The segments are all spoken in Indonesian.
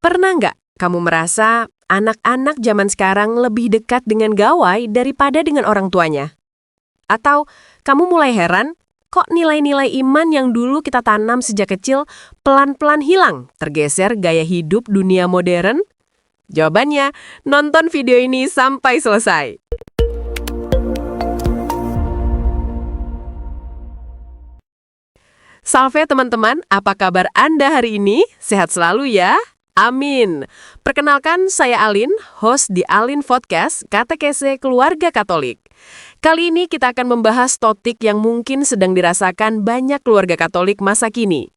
Pernah nggak kamu merasa anak-anak zaman sekarang lebih dekat dengan gawai daripada dengan orang tuanya? Atau kamu mulai heran, kok nilai-nilai iman yang dulu kita tanam sejak kecil pelan-pelan hilang, tergeser gaya hidup dunia modern? Jawabannya, nonton video ini sampai selesai. Salve teman-teman, apa kabar Anda hari ini? Sehat selalu ya? Amin. Perkenalkan, saya Alin, host di Alin Podcast, Katekese Keluarga Katolik. Kali ini kita akan membahas topik yang mungkin sedang dirasakan banyak keluarga Katolik masa kini.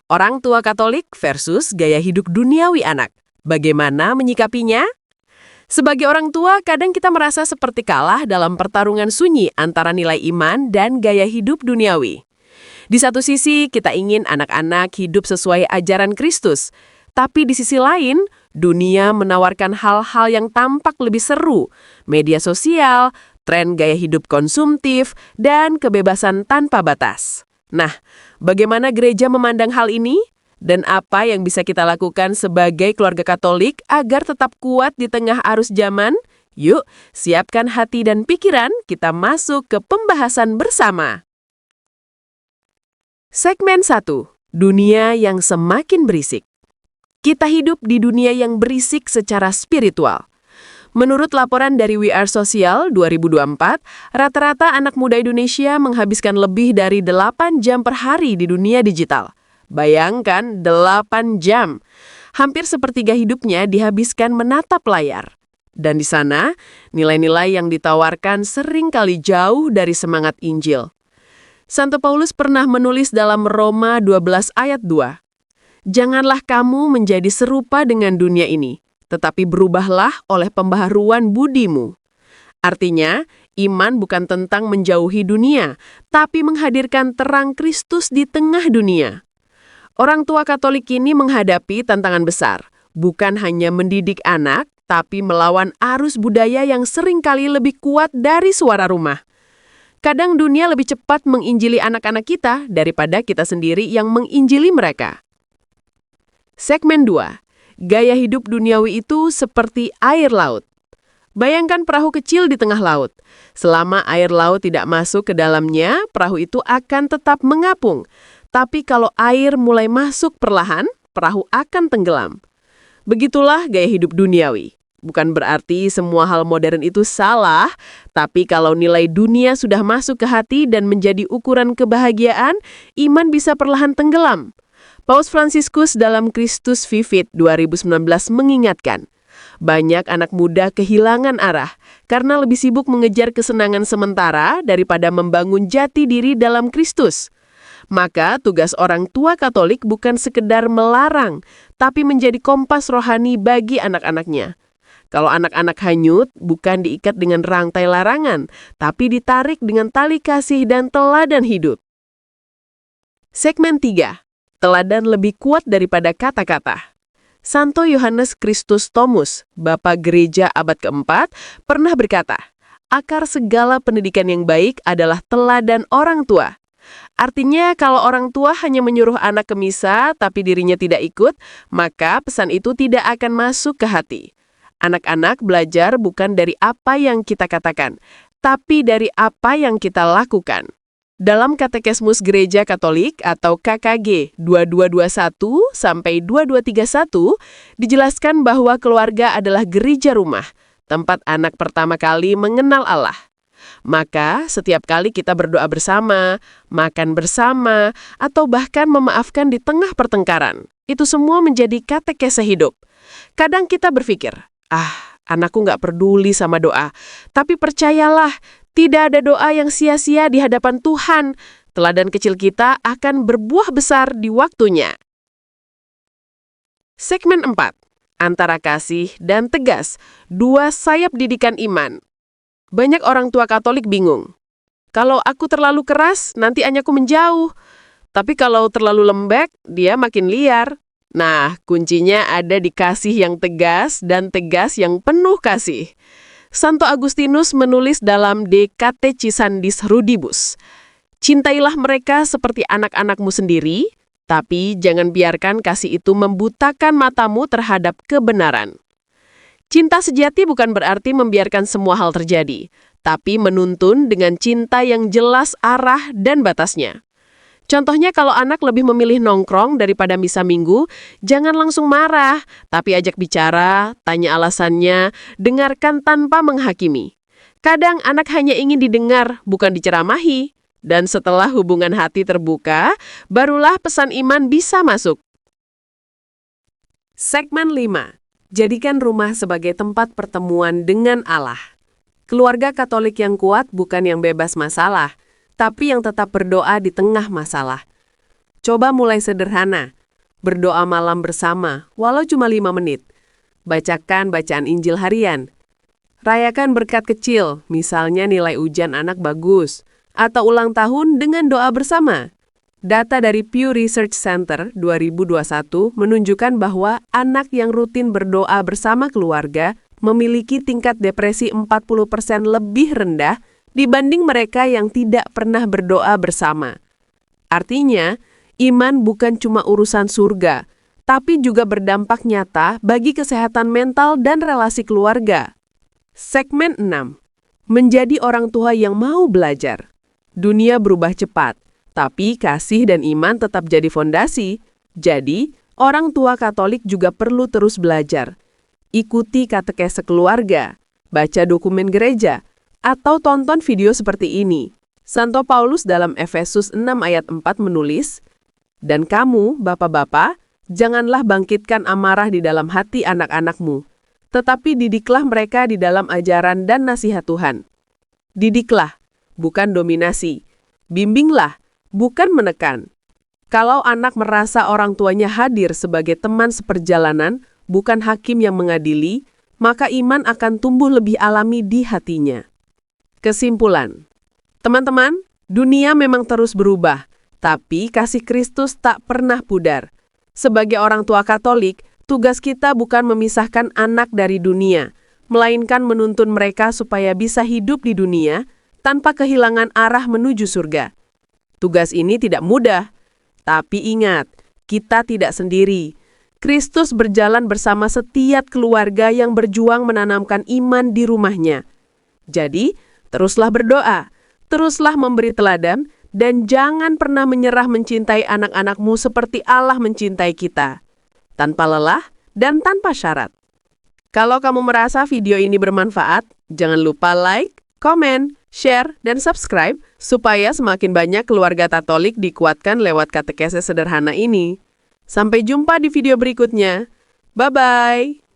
Orang tua Katolik versus gaya hidup duniawi anak. Bagaimana menyikapinya? Sebagai orang tua, kadang kita merasa seperti kalah dalam pertarungan sunyi antara nilai iman dan gaya hidup duniawi. Di satu sisi, kita ingin anak-anak hidup sesuai ajaran Kristus. Tapi di sisi lain, dunia menawarkan hal-hal yang tampak lebih seru. Media sosial, tren gaya hidup konsumtif, dan kebebasan tanpa batas. Nah, bagaimana gereja memandang hal ini? Dan apa yang bisa kita lakukan sebagai keluarga Katolik agar tetap kuat di tengah arus zaman? Yuk, siapkan hati dan pikiran, kita masuk ke pembahasan bersama. Segmen 1. Dunia yang semakin berisik. Kita hidup di dunia yang berisik secara spiritual. Menurut laporan dari We Are Social 2024, rata-rata anak muda Indonesia menghabiskan lebih dari 8 jam per hari di dunia digital. Bayangkan 8 jam. Hampir sepertiga hidupnya dihabiskan menatap layar. Dan di sana, nilai-nilai yang ditawarkan seringkali jauh dari semangat Injil. Santo Paulus pernah menulis dalam Roma 12 ayat 2. Janganlah kamu menjadi serupa dengan dunia ini, tetapi berubahlah oleh pembaharuan budimu. Artinya, iman bukan tentang menjauhi dunia, tapi menghadirkan terang Kristus di tengah dunia. Orang tua Katolik ini menghadapi tantangan besar, bukan hanya mendidik anak, tapi melawan arus budaya yang seringkali lebih kuat dari suara rumah. Kadang dunia lebih cepat menginjili anak-anak kita daripada kita sendiri yang menginjili mereka. Segmen 2. Gaya hidup duniawi itu seperti air laut. Bayangkan perahu kecil di tengah laut. Selama air laut tidak masuk ke dalamnya, perahu itu akan tetap mengapung. Tapi kalau air mulai masuk perlahan, perahu akan tenggelam. Begitulah gaya hidup duniawi. Bukan berarti semua hal modern itu salah, tapi kalau nilai dunia sudah masuk ke hati dan menjadi ukuran kebahagiaan, iman bisa perlahan tenggelam. Paus Fransiskus dalam Christus Vivit 2019 mengingatkan, banyak anak muda kehilangan arah karena lebih sibuk mengejar kesenangan sementara daripada membangun jati diri dalam Kristus. Maka tugas orang tua Katolik bukan sekedar melarang, tapi menjadi kompas rohani bagi anak-anaknya. Kalau anak-anak hanyut, bukan diikat dengan rantai larangan, tapi ditarik dengan tali kasih dan teladan hidup. Segmen 3. Teladan lebih kuat daripada kata-kata. Santo Yohanes Chrysostomus, Bapa Gereja abad keempat, pernah berkata, akar segala pendidikan yang baik adalah teladan orang tua. Artinya, kalau orang tua hanya menyuruh anak ke misa, tapi dirinya tidak ikut, maka pesan itu tidak akan masuk ke hati. Anak-anak belajar bukan dari apa yang kita katakan, tapi dari apa yang kita lakukan. Dalam Katekismus Gereja Katolik atau KKG 2221 sampai 2231 dijelaskan bahwa keluarga adalah gereja rumah, tempat anak pertama kali mengenal Allah. Maka setiap kali kita berdoa bersama, makan bersama, atau bahkan memaafkan di tengah pertengkaran, itu semua menjadi katekese hidup. Kadang kita berpikir, anakku nggak peduli sama doa. Tapi percayalah, tidak ada doa yang sia-sia di hadapan Tuhan. Teladan kecil kita akan berbuah besar di waktunya. Segmen 4. Antara kasih dan tegas. 2 sayap didikan iman. Banyak orang tua Katolik bingung. Kalau aku terlalu keras, nanti anakku menjauh. Tapi kalau terlalu lembek, dia makin liar. Nah, kuncinya ada di kasih yang tegas dan tegas yang penuh kasih. Santo Agustinus menulis dalam De Catechisadis Rudibus, cintailah mereka seperti anak-anakmu sendiri, Tapi jangan biarkan kasih itu membutakan matamu terhadap kebenaran. Cinta sejati bukan berarti membiarkan semua hal terjadi, tapi menuntun dengan cinta yang jelas arah dan batasnya. Contohnya kalau anak lebih memilih nongkrong daripada misa minggu, jangan langsung marah, tapi ajak bicara, tanya alasannya, dengarkan tanpa menghakimi. Kadang anak hanya ingin didengar, bukan diceramahi. Dan setelah hubungan hati terbuka, barulah pesan iman bisa masuk. Segmen 5. Jadikan rumah sebagai tempat pertemuan dengan Allah. Keluarga Katolik yang kuat bukan yang bebas masalah, tapi yang tetap berdoa di tengah masalah. Coba mulai sederhana, berdoa malam bersama, walau cuma 5 menit. Bacakan bacaan Injil harian. Rayakan berkat kecil, misalnya nilai ujian anak bagus, atau ulang tahun dengan doa bersama. Data dari Pew Research Center 2021 menunjukkan bahwa anak yang rutin berdoa bersama keluarga memiliki tingkat depresi 40% lebih rendah dibanding mereka yang tidak pernah berdoa bersama. Artinya, iman bukan cuma urusan surga, tapi juga berdampak nyata bagi kesehatan mental dan relasi keluarga. Segmen 6. Menjadi orang tua yang mau belajar. Dunia berubah cepat, tapi kasih dan iman tetap jadi fondasi. Jadi, orang tua Katolik juga perlu terus belajar. Ikuti katekese keluarga, baca dokumen gereja, atau tonton video seperti ini. Santo Paulus dalam Efesus 6 ayat 4 menulis, "Dan kamu, bapak-bapak, janganlah bangkitkan amarah di dalam hati anak-anakmu, tetapi didiklah mereka di dalam ajaran dan nasihat Tuhan." Didiklah, bukan dominasi. Bimbinglah, bukan menekan. Kalau anak merasa orang tuanya hadir sebagai teman seperjalanan, bukan hakim yang mengadili, maka iman akan tumbuh lebih alami di hatinya. Kesimpulan, teman-teman, dunia memang terus berubah, tapi kasih Kristus tak pernah pudar. Sebagai orang tua Katolik, tugas kita bukan memisahkan anak dari dunia, melainkan menuntun mereka supaya bisa hidup di dunia tanpa kehilangan arah menuju surga. Tugas ini tidak mudah, tapi ingat, kita tidak sendiri. Kristus berjalan bersama setiap keluarga yang berjuang menanamkan iman di rumahnya. Jadi, teruslah berdoa, teruslah memberi teladan, dan jangan pernah menyerah mencintai anak-anakmu seperti Allah mencintai kita, tanpa lelah dan tanpa syarat. Kalau kamu merasa video ini bermanfaat, jangan lupa like, komen, share, dan subscribe supaya semakin banyak keluarga Katolik dikuatkan lewat katekese sederhana ini. Sampai jumpa di video berikutnya. Bye-bye!